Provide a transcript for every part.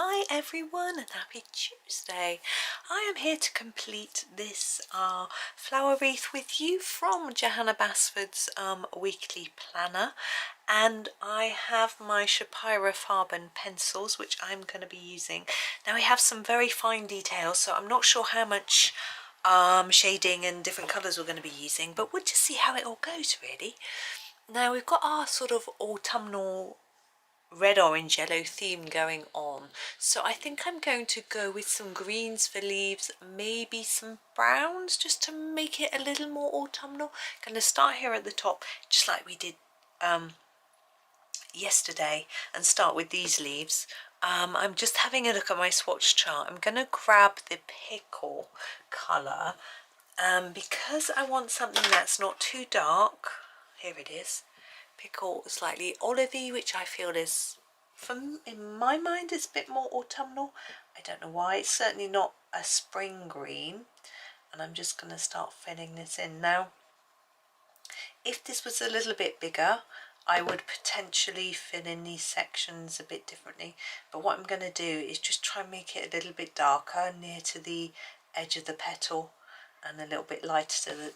Hi everyone and happy Tuesday. I am here to complete this flower wreath with you from Johanna Basford's Weekly Planner, and I have my Schpirerr Farben pencils which I'm going to be using. Now we have some very fine details, so I'm not sure how much shading and different colours we're going to be using, but we'll just see how it all goes really. Now we've got our sort of autumnal red, orange, yellow theme going on, so I think I'm going to go with some greens for leaves, maybe some browns just to make it a little more autumnal. Going to start here at the top just like we did yesterday and start with these leaves. I'm just having a look at my swatch chart. I'm going to grab the pickle colour because I want something that's not too dark. Here it is. Pickle slightly olivey, which I feel is, in my mind, it's a bit more autumnal. I don't know why. It's certainly not a spring green, and I'm just going to start filling this in now. If this was a little bit bigger, I would potentially fill in these sections a bit differently, but what I'm going to do is just try and make it a little bit darker near to the edge of the petal, and a little bit lighter to the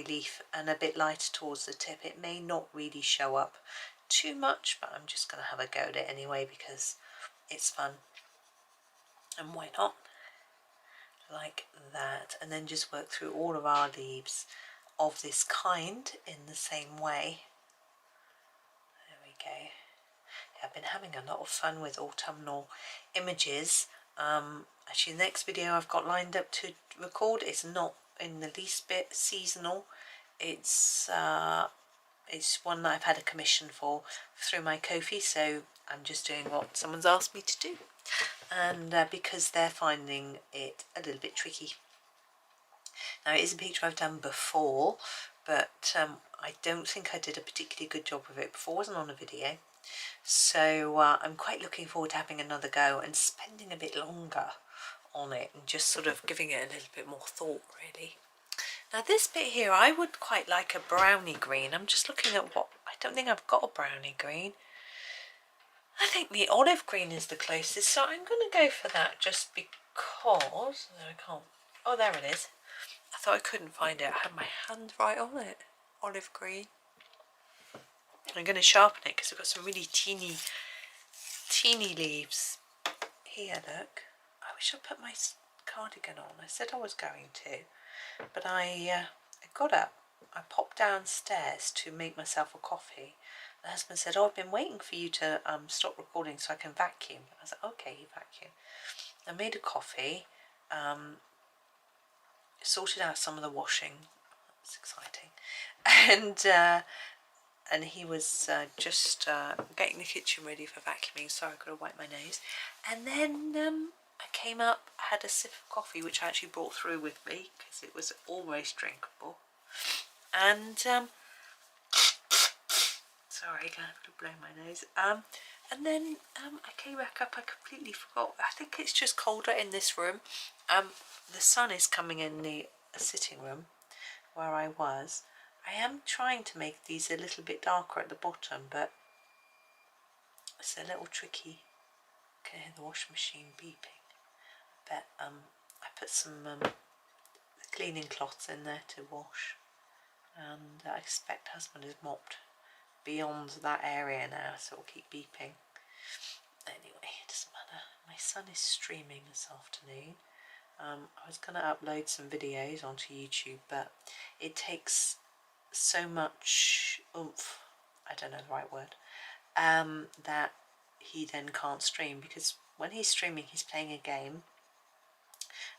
leaf, and a bit lighter towards the tip. It may not really show up too much, but I'm just going to have a go at it anyway because it's fun, and why not? Like that, and then just work through all of our leaves of this kind in the same way. There we go. Yeah, I've been having a lot of fun with autumnal images. Actually, the next video I've got lined up to record is not in the least bit seasonal. It's one that I've had a commission for through my Ko-fi, so I'm just doing what someone's asked me to do, and because they're finding it a little bit tricky. Now it is a picture I've done before, but I don't think I did a particularly good job of it before. It wasn't on a video. So I'm quite looking forward to having another go and spending a bit longer on it and just sort of giving it a little bit more thought really. Now this bit here, I would quite like a browny green. I'm just looking at what, I don't think I've got a browny green. I think the olive green is the closest, so I'm going to go for that just because, no I can't, oh there it is. I thought I couldn't find it, I had my hand right on it. Olive green. I'm going to sharpen it because I've got some really teeny leaves. Here, look. I wish I put my cardigan on. I said I was going to, but I got up. I popped downstairs to make myself a coffee. The husband said, "Oh, I've been waiting for you to stop recording so I can vacuum." I was like, "Okay, you vacuum." I made a coffee. Sorted out some of the washing. It's exciting, and he was just getting the kitchen ready for vacuuming. Sorry, I've got to wipe my nose. And then I came up, had a sip of coffee, which I actually brought through with me because it was almost drinkable. And sorry, I have to blow my nose. And then I came back up. I completely forgot. I think it's just colder in this room. The sun is coming in the sitting room where I was. I am trying to make these a little bit darker at the bottom, but it's a little tricky. I can hear the washing machine beeping. But I put some cleaning cloths in there to wash, and I expect husband has mopped beyond that area now, so it'll keep beeping. Anyway, it doesn't matter. My son is streaming this afternoon. I was going to upload some videos onto YouTube, but it takes so much oomph, I don't know the right word, that he then can't stream, because when he's streaming he's playing a game,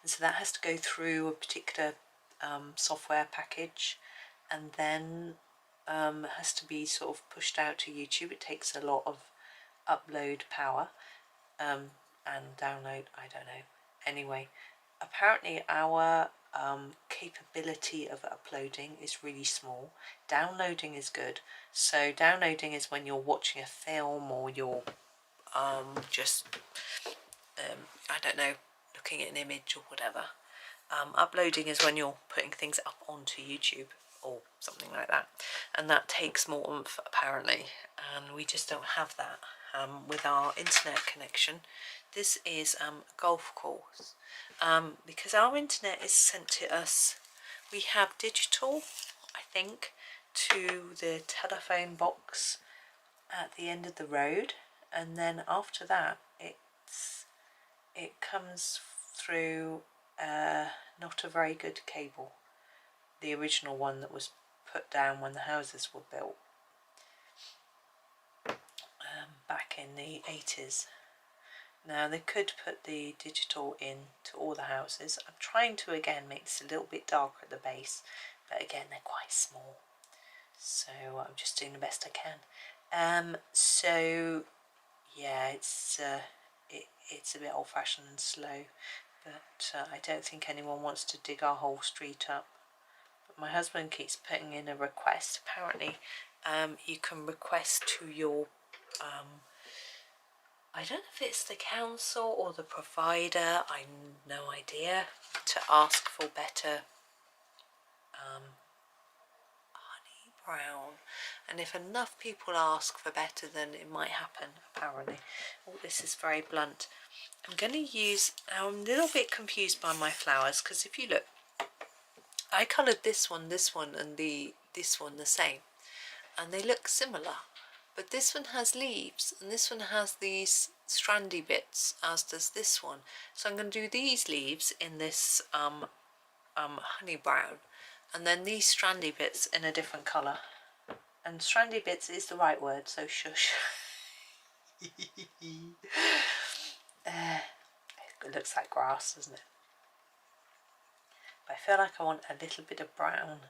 and so that has to go through a particular software package, and then has to be sort of pushed out to YouTube. It takes a lot of upload power and download, I don't know. Anyway, apparently our capability of uploading is really small. Downloading is good. So downloading is when you're watching a film, or you're just I don't know, looking at an image or whatever. Uploading is when you're putting things up onto YouTube or something like that, and that takes more oomph apparently, and we just don't have that with our internet connection. this is a golf course. Because our internet is sent to us, we have digital, I think, to the telephone box at the end of the road, and then after that it comes through not a very good cable, the original one that was put down when the houses were built back in the 80s. Now they could put the digital in to all the houses. I'm trying to again make this a little bit darker at the base, but again they're quite small, so I'm just doing the best I can. So yeah, it's a bit old-fashioned and slow, but I don't think anyone wants to dig our whole street up. But my husband keeps putting in a request. Apparently you can request to your I don't know if it's the council or the provider, I've no idea, to ask for better honey brown. And if enough people ask for better, then it might happen, apparently. Oh, this is very blunt. I'm going to use, I'm a little bit confused by my flowers, because if you look, I coloured this one, and this one the same, and they look similar. But this one has leaves and this one has these strandy bits, as does this one. So I'm going to do these leaves in this honey brown, and then these strandy bits in a different colour. And strandy bits is the right word, so shush. It looks like grass, doesn't it? But I feel like I want a little bit of brown,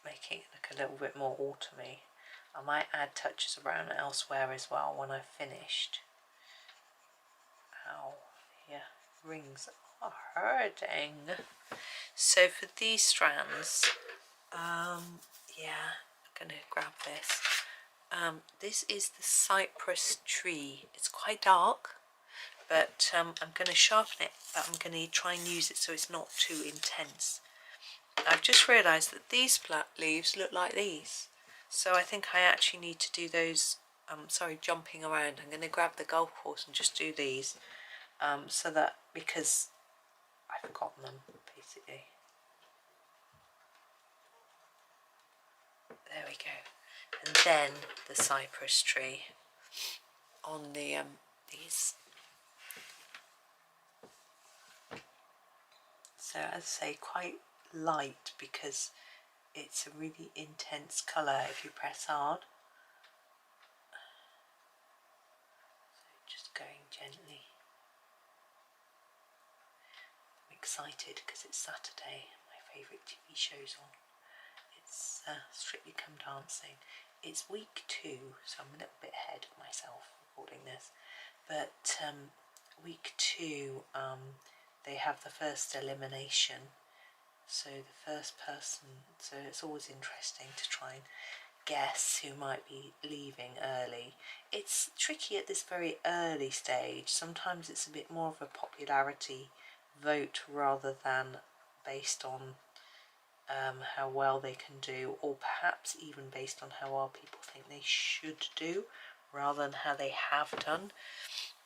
making it look a little bit more autumny. I might add touches of brown elsewhere as well when I've finished. Ow, yeah, rings are hurting. So for these strands, yeah, I'm gonna grab this. This is the cypress tree. It's quite dark, but I'm going to sharpen it, but I'm going to try and use it so it's not too intense. I've just realised that these flat leaves look like these, so I think I actually need to do those, sorry, jumping around. I'm going to grab the golf course and just do these, so that, because I've forgotten them, basically. There we go. And then the cypress tree on the these. So as I say, quite light because it's a really intense colour if you press hard. So just going gently. I'm excited because it's Saturday, my favourite TV show's on. It's Strictly Come Dancing. It's week 2, so I'm a little bit ahead of myself recording this. But week 2, they have the first elimination. So the first person, so it's always interesting to try and guess who might be leaving early. It's tricky at this very early stage. Sometimes it's a bit more of a popularity vote rather than based on how well they can do, or perhaps even based on how well people think they should do rather than how they have done.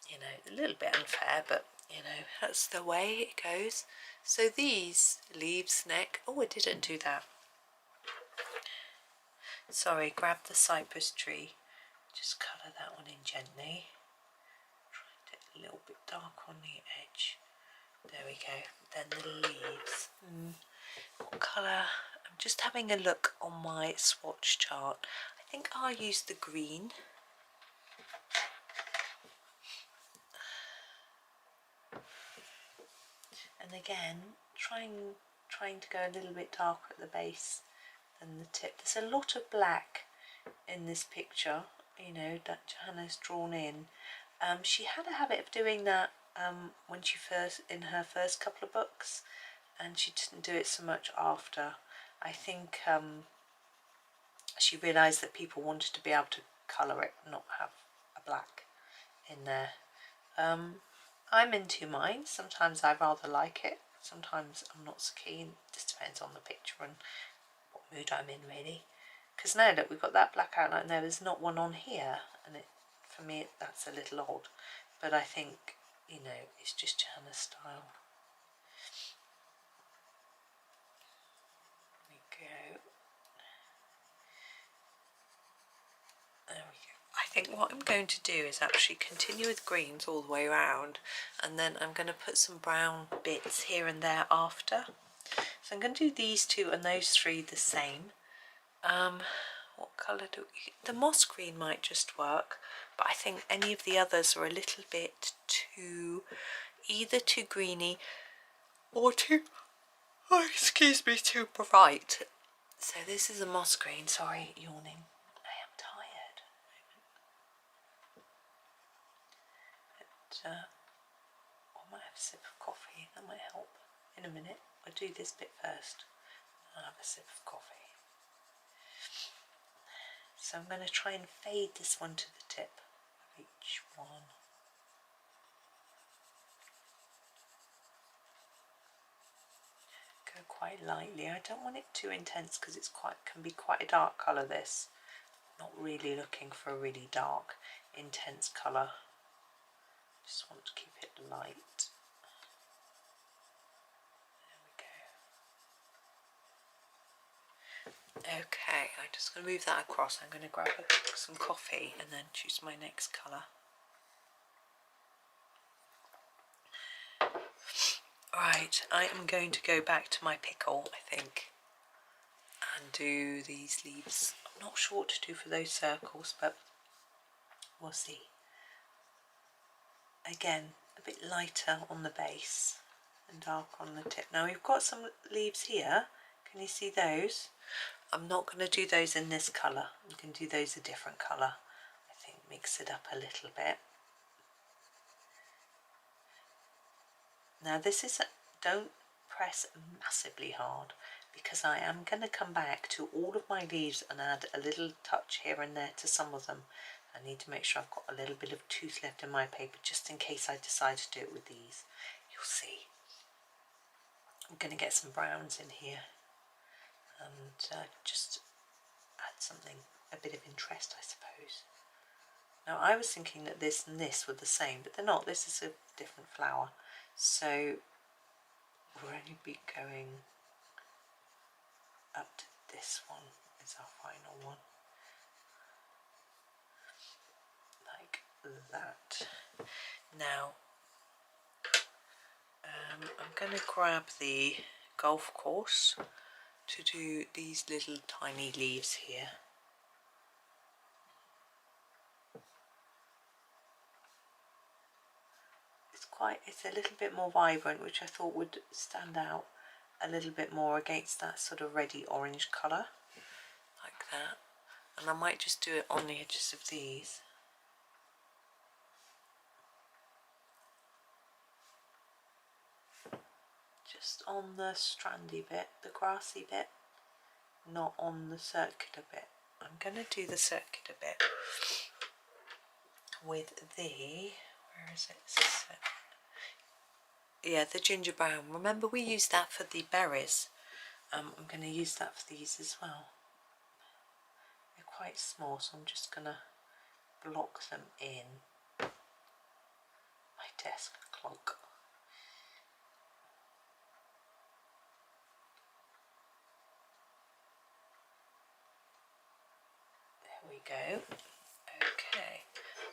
You know, a little bit unfair, but you know, that's the way it goes. So these leaves neck, oh, I didn't do that. Sorry, grab the cypress tree, just colour that one in gently. Try and get a little bit dark on the edge. There we go. Then the leaves. What colour? I'm just having a look on my swatch chart. I think I'll use the green. And again, trying to go a little bit darker at the base than the tip. There's a lot of black in this picture, you know, that Johanna's drawn in. She had a habit of doing that when she in her first couple of books, and she didn't do it so much after. I think she realised that people wanted to be able to colour it, not have a black in there. I'm in two minds. Sometimes I rather like it, sometimes I'm not so keen. Just depends on the picture and what mood I'm in, really. Because now look, we've got that black outline there, there's not one on here, and for me that's a little odd. but I think, you know, it's just Johanna's style. There we go. There we go. I think what I'm going to do is actually continue with greens all the way around, and then I'm going to put some brown bits here and there after. So I'm going to do these two and those three the same. What colour do we... The moss green might just work, but I think any of the others are a little bit too... either too greeny or too... oh, excuse me, too bright. So this is a moss green. Sorry, yawning. I am tired. But I might have a sip of coffee. That might help. In a minute. I'll do this bit first. I'll have a sip of coffee. So I'm going to try and fade this one to the tip of each one. Go quite lightly. I don't want it too intense because it's can be quite a dark colour, this. Not really looking for a really dark, intense colour. Just want to keep it light. Okay, I'm just going to move that across. I'm going to grab some coffee and then choose my next colour. Right, I am going to go back to my pickle, I think, and do these leaves. I'm not sure what to do for those circles, but we'll see. Again, a bit lighter on the base and dark on the tip. Now we've got some leaves here. Can you see those? I'm not going to do those in this colour. I'm going to do those a different colour. I think mix it up a little bit. Now this is, don't press massively hard, because I am going to come back to all of my leaves and add a little touch here and there to some of them. I need to make sure I've got a little bit of tooth left in my paper just in case I decide to do it with these. You'll see. I'm going to get some browns in here and just add something, a bit of interest, I suppose. Now I was thinking that this and this were the same, but they're not. This is a different flower. So we'll only be going up to this one is our final one. Like that. Now I'm going to grab the golf course to do these little tiny leaves here. It's a little bit more vibrant, which I thought would stand out a little bit more against that sort of reddy orange colour, like that. And I might just do it on the edges of these. Just on the strandy bit, the grassy bit, not on the circular bit. I'm going to do the circular bit with the, where is it? Yeah, the ginger brown. Remember we used that for the berries. I'm going to use that for these as well. They're quite small, so I'm just going to block them in. My desk clunk. There we go. Okay,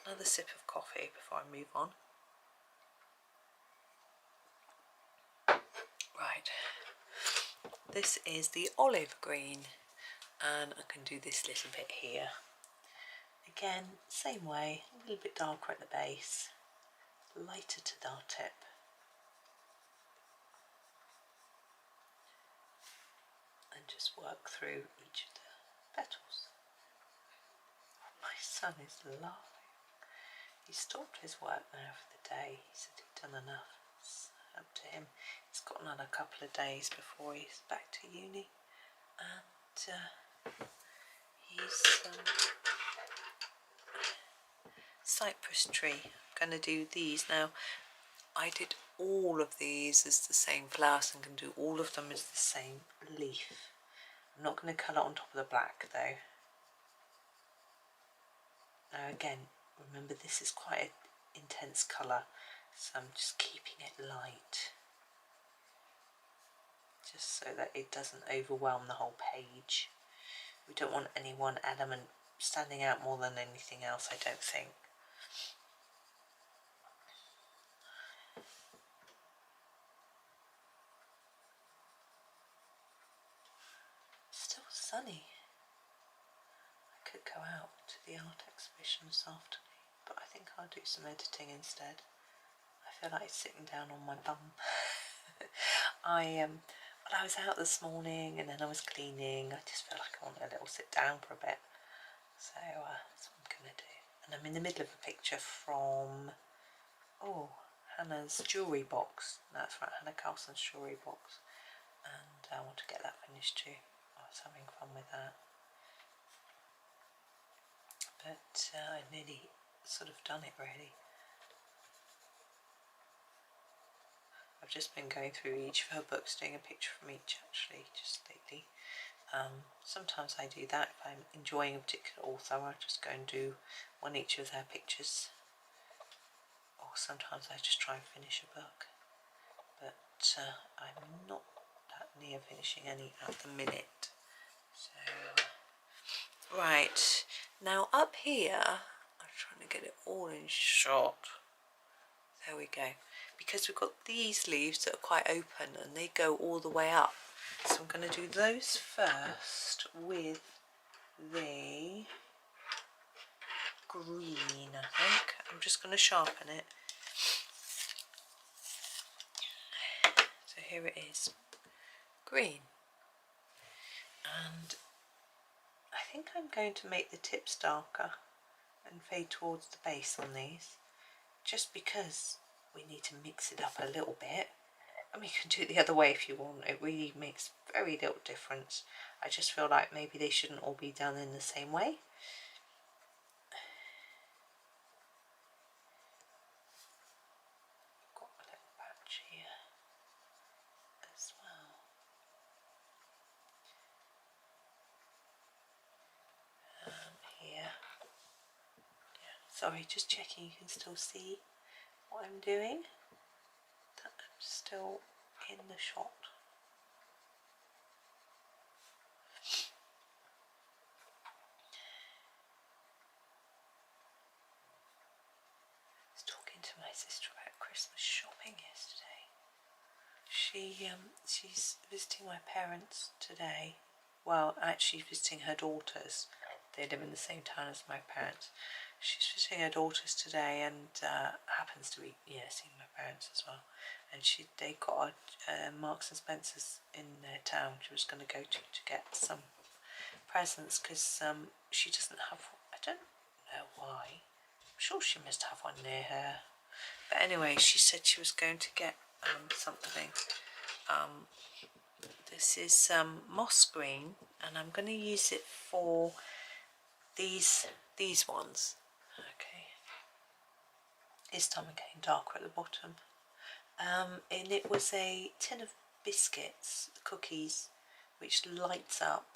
another sip of coffee before I move on. Right, this is the olive green, and I can do this little bit here. Again, same way, a little bit darker at the base, lighter to the tip. And just work through each of the petals. My son is laughing. He stopped his work now for the day. He said he'd done enough. It's up to him. He's got another couple of days before he's back to uni. And he's cypress tree. I'm going to do these now. I did all of these as the same flowers and can do all of them as the same leaf. I'm not going to colour on top of the black though. Now again, remember this is quite intense colour, so I'm just keeping it light, just so that it doesn't overwhelm the whole page. We don't want any one element standing out more than anything else, I don't think. Still sunny. I could go out to the art exhibition this afternoon, but I think I'll do some editing instead. I feel like sitting down on my bum. Well, I was out this morning and then I was cleaning. I just feel like I want a little sit down for a bit. So that's what I'm going to do. And I'm in the middle of a picture from, Hannah's jewellery box. That's right, Hannah Carlson's jewellery box. And I want to get that finished too. I was having fun with that. But I nearly sort of done it really. I've just been going through each of her books, doing a picture from each actually, just lately. Sometimes I do that if I'm enjoying a particular author. I'll just go and do one each of their pictures. Or sometimes I just try and finish a book. But I'm not that near finishing any at the minute. So, right, now up here, I'm trying to get it all in shot. There we go. Because we've got these leaves that are quite open and they go all the way up. So I'm going to do those first with the green, I think. I'm just going to sharpen it. So here it is, green. And I think I'm going to make the tips darker and fade towards the base on these, just because we need to mix it up a little bit. I mean, you can do it the other way if you want. It really makes very little difference. I just feel like maybe they shouldn't all be done in the same way. Got a little patch here as well. Here. Yeah. Sorry, just checking you can still see what I'm doing. That I'm still in the shot. I was talking to my sister about Christmas shopping yesterday. She's visiting my parents today. Well, actually visiting her daughters. They live in the same town as my parents. She's visiting her daughters today and happens to be seeing my parents as well. And they got a Marks and Spencer's in their town. She was going to go to get some presents because she doesn't have. I don't know why. I'm sure she must have one near her. But anyway, she said she was going to get something. This is moss green, and I'm going to use it for these ones. Okay. This time I'm getting darker at the bottom. And it was a tin of biscuits, cookies, which lights up,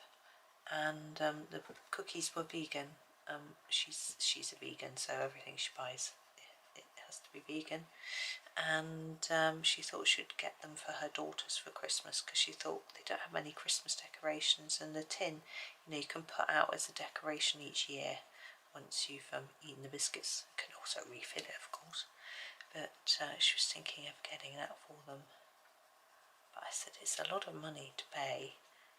and the cookies were vegan. She's a vegan, so everything she buys it has to be vegan. And she thought she'd get them for her daughters for Christmas because she thought they don't have many Christmas decorations, and the tin, you can put out as a decoration each year once you've eaten the biscuits. You can also refill it, of course, but she was thinking of getting that for them. But I said it's a lot of money to pay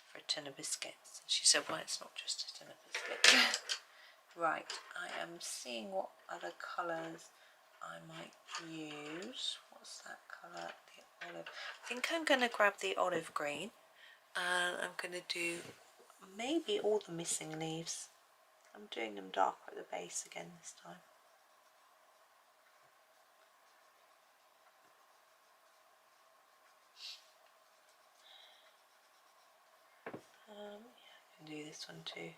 for a tin of biscuits, and she said, well, it's not just a tin of biscuits. Right, I am seeing what other colours I might use. What's that colour? The olive. I think I'm going to grab the olive green, and I'm going to do maybe all the missing leaves. I'm doing them darker at the base again this time. Yeah, I can do this one too.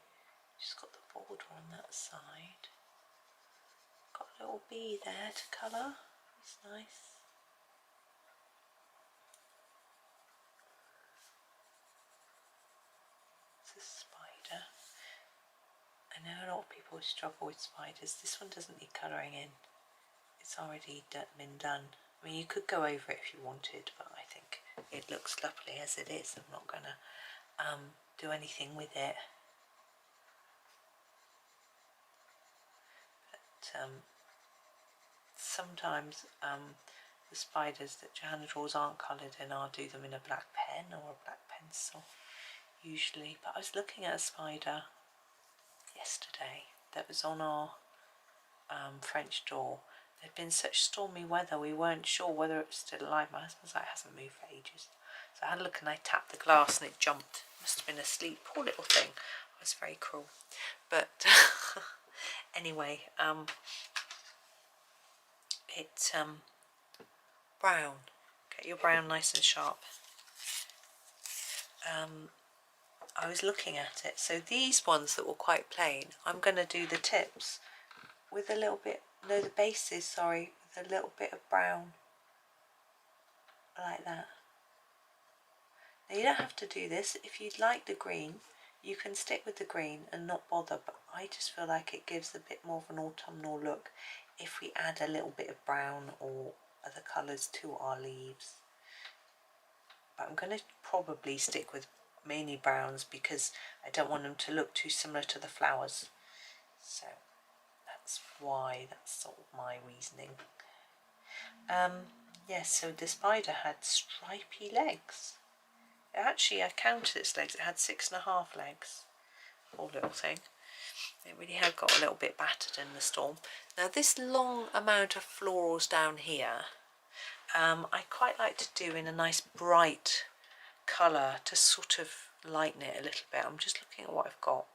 Just got the border on that side. Got a little bee there to colour. It's nice. It's a spider. I know a lot of people struggle with spiders. This one doesn't need colouring in. it's already been done. I mean, you could go over it if you wanted, but I think it looks lovely as it is. I'm not going to do anything with it. But sometimes the spiders that Johanna draws aren't coloured, and I'll do them in a black pen or a black pencil usually. But I was looking at a spider yesterday that was on our French door. There'd been such stormy weather, we weren't sure whether it was still alive. My husband's like, it hasn't moved for ages. So I had a look and I tapped the glass and it jumped. Must have been asleep. Poor little thing. I was very cruel. But anyway, it's brown. Get your brown nice and sharp. I was looking at it. So these ones that were quite plain, I'm going to do the tips with a little bit, no, the bases, sorry, with a little bit of brown, like that. Now you don't have to do this. If you'd like the green, you can stick with the green and not bother, but I just feel like it gives a bit more of an autumnal look if we add a little bit of brown or other colours to our leaves. But I'm going to probably stick with mainly browns because I don't want them to look too similar to the flowers. So that's why, that's sort of my reasoning. Yes, so the spider had stripy legs. Actually, I counted its legs, it had 6.5 legs. Poor little thing. It really had got a little bit battered in the storm. Now this long amount of florals down here, I quite like to do in a nice bright colour to sort of lighten it a little bit. I'm just looking at what I've got.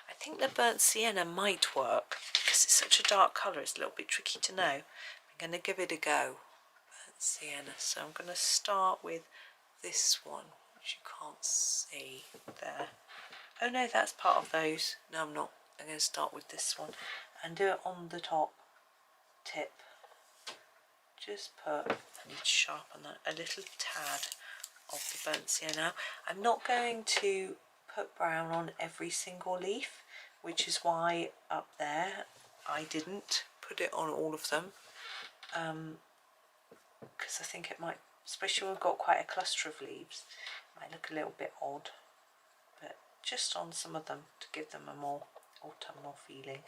I think the burnt sienna might work because it's such a dark colour, it's a little bit tricky to know. I'm going to give it a go. Burnt sienna. So I'm going to start with this one, which you can't see there. Oh no, that's part of those. No, I'm not. I'm going to start with this one and do it on the top tip. Just put, I need to sharpen that a little tad of the burnt sienna. I'm not going to put brown on every single leaf, which is why up there I didn't put it on all of them, because I think it might, especially when we've got quite a cluster of leaves, it might look a little bit odd, but just on some of them to give them a more autumnal feeling.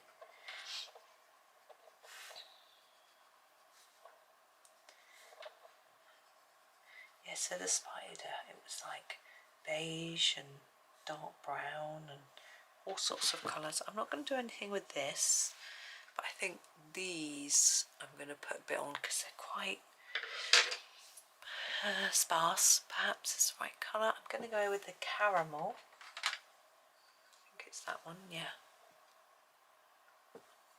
Yeah, so the spider, it was like beige and dark brown and all sorts of colours. I'm not going to do anything with this, but I think these I'm going to put a bit on because they're quite sparse. Perhaps it's the right colour. I'm going to go with the caramel. I think it's that one, yeah.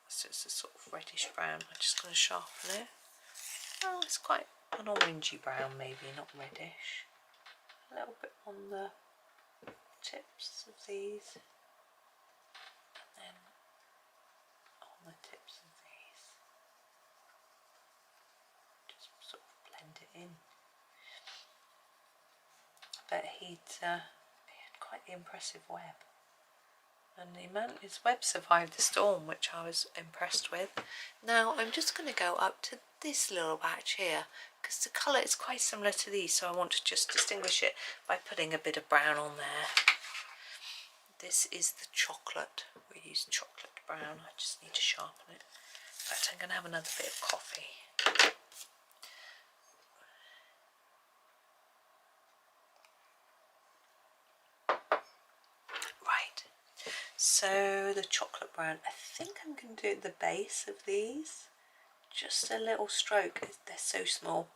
So it's a sort of reddish brown. I'm just going to sharpen it. Oh, it's quite an orangey brown, maybe, not reddish. A little bit on the tips of these, and then on the tips of these. Just sort of blend it in. But he had quite the impressive web. And the amount his web survived the storm, which I was impressed with. Now I'm just going to go up to this little patch here because the colour is quite similar to these, so I want to just distinguish it by putting a bit of brown on there. This is the chocolate. We use chocolate brown. I just need to sharpen it. In fact, I'm going to have another bit of coffee. So the chocolate brown, I think I'm going to do at the base of these, just a little stroke. They're so small.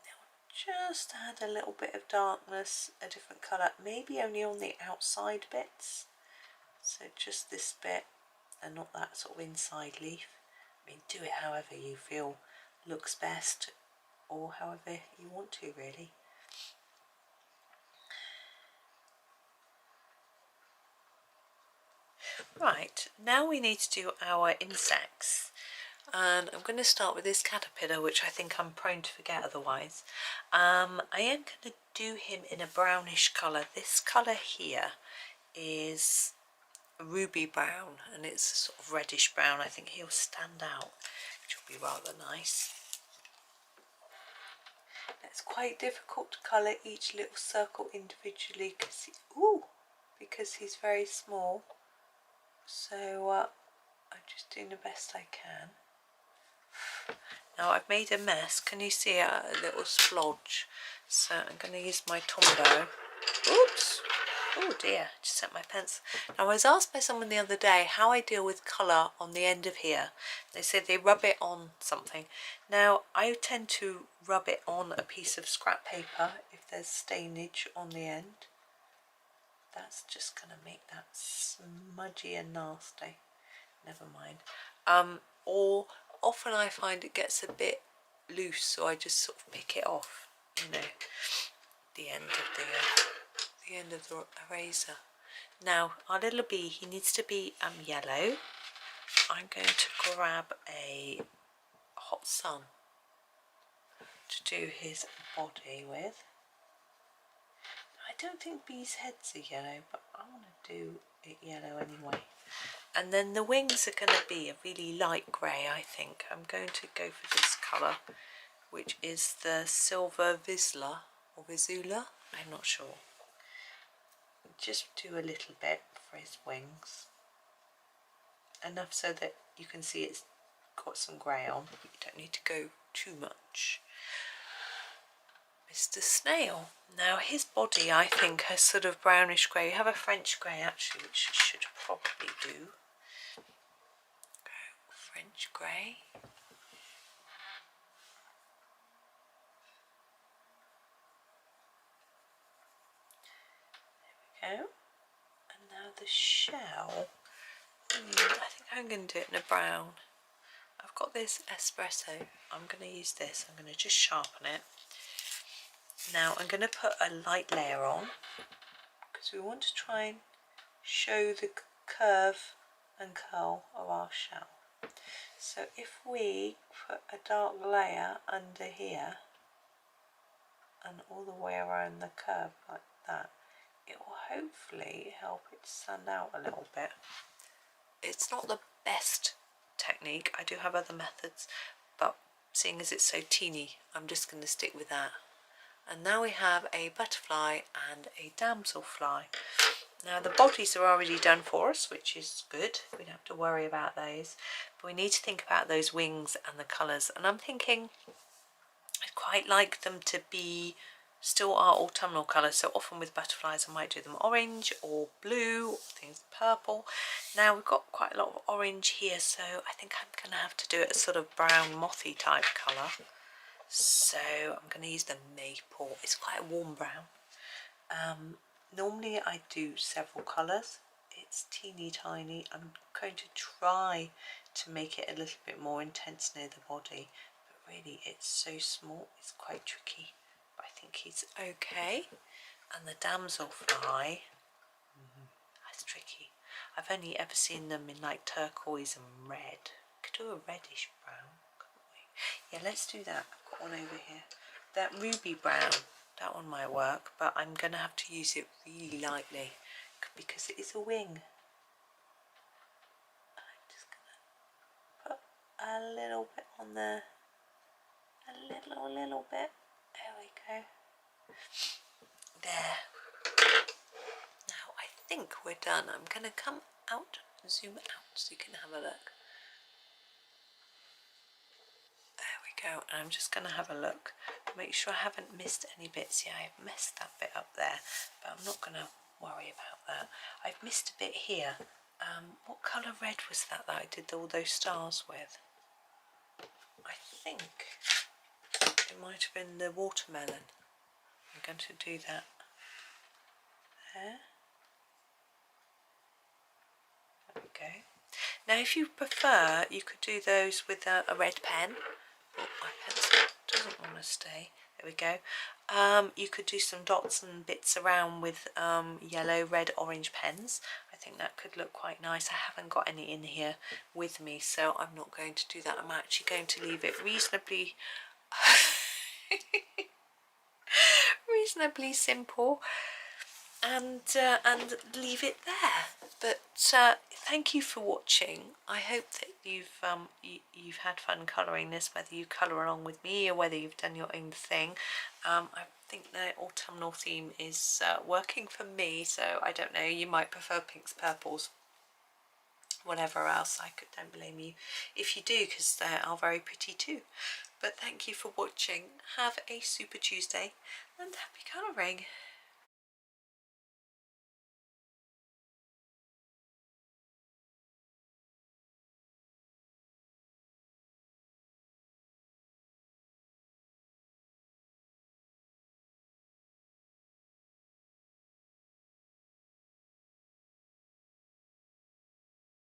Now just add a little bit of darkness, a different colour, maybe only on the outside bits. So just this bit and not that sort of inside leaf. I mean, do it however you feel looks best or however you want to, really. Right, now we need to do our insects, and I'm going to start with this caterpillar, which I think I'm prone to forget otherwise. I am going to do him in a brownish colour. This colour here is a ruby brown, and it's a sort of reddish brown. I think he'll stand out, which will be rather nice. It's quite difficult to colour each little circle individually because he's very small. So I'm just doing the best I can. Now I've made a mess. Can you see a little splodge? So I'm going to use my Tombow. Oops! Oh dear, just set my pencil. Now I was asked by someone the other day how I deal with colour on the end of here. They said they rub it on something. Now I tend to rub it on a piece of scrap paper if there's stainage on the end. That's just going to make that smudgy and nasty. Never mind. Or often I find it gets a bit loose, so I just sort of pick it off, you know, the end of the eraser. Now our little bee, he needs to be yellow. I'm going to grab a hot sun to do his body with. I don't think bees' heads are yellow, but I want to do it yellow anyway. And then the wings are going to be a really light grey, I think. I'm going to go for this colour, which is the silver vizsla, or vizsla, I'm not sure. Just do a little bit for his wings. Enough so that you can see it's got some grey on. You don't need to go too much. Mr. Snail. Now his body, I think, has sort of brownish grey. You have a French grey actually, which you should probably do. Go French grey. There we go. And now the shell. I think I'm going to do it in a brown. I've got this espresso. I'm going to use this. I'm going to just sharpen it. Now I'm going to put a light layer on because we want to try and show the curve and curl of our shell. So if we put a dark layer under here and all the way around the curve like that, it will hopefully help it stand out a little bit. It's not the best technique. I do have other methods, but seeing as it's so teeny, I'm just going to stick with that. And now we have a butterfly and a damselfly. Now the bodies are already done for us, which is good. We don't have to worry about those. But we need to think about those wings and the colours. And I'm thinking I'd quite like them to be still our autumnal colours. So often with butterflies I might do them orange or blue or things purple. Now we've got quite a lot of orange here, so I think I'm going to have to do it a sort of brown mothy type colour. So I'm going to use the maple. It's quite a warm brown. Normally I do several colours. It's teeny tiny. I'm going to try to make it a little bit more intense near the body, but really it's so small, it's quite tricky. But I think he's okay. And the damselfly, that's tricky. I've only ever seen them in like turquoise and red. Could do a reddish brown, couldn't we? Yeah, let's do that. I've got one over here. That ruby brown, that one might work, but I'm going to have to use it really lightly because it is a wing. I'm just going to put a little bit on there. A little bit. There we go. There. Now I think we're done. I'm going to come out and zoom out so you can have a look. There we go. And I'm just going to have a look. Make sure I haven't missed any bits. Yeah, I've messed that bit up there, but I'm not going to worry about that. I've missed a bit here. What colour red was that I did all those stars with? I think it might have been the watermelon. I'm going to do that there. There we go. Now if you prefer, you could do those with a red pen. Oh, my pencil doesn't want to stay. There we go. You could do some dots and bits around with yellow, red, orange pens. I think that could look quite nice. I haven't got any in here with me, so I'm not going to do that. I'm actually going to leave it reasonably reasonably simple. and leave it there. But thank you for watching. I hope that you've had fun colouring this, whether you colour along with me or whether you've done your own thing. I think the autumnal theme is working for me, so I don't know, you might prefer pinks, purples, whatever else. don't blame you if you do, because they are very pretty too. But thank you for watching. Have a super Tuesday and happy colouring.